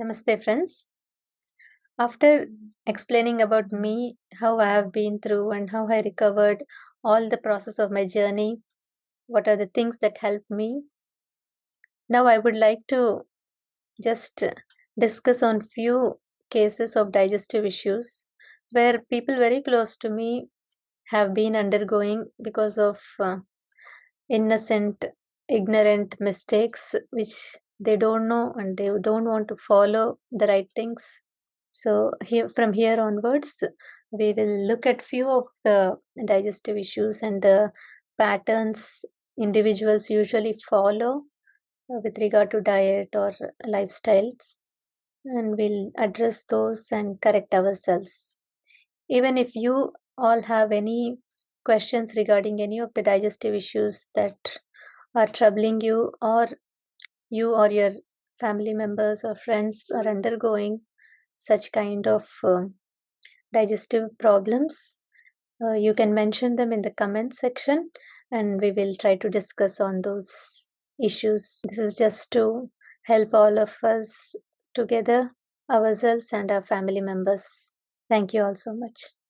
Namaste, friends. After explaining about me, how I have been through and how I recovered, all the process of my journey, what are the things that helped me, now I would like to just discuss on few cases of digestive issues where people very close to me have been undergoing because of innocent, ignorant mistakes which they don't know and they don't want to follow the right things. So here from here onwards, we will look at few of the digestive issues and the patterns individuals usually follow with regard to diet or lifestyles, and we'll address those and correct ourselves. Even if you all have any questions regarding any of the digestive issues that are troubling you, or you or your family members or friends are undergoing such kind of digestive problems, you can mention them in the comment section and we will try to discuss on those issues. This is just to help all of us together, ourselves and our family members. Thank you all so much.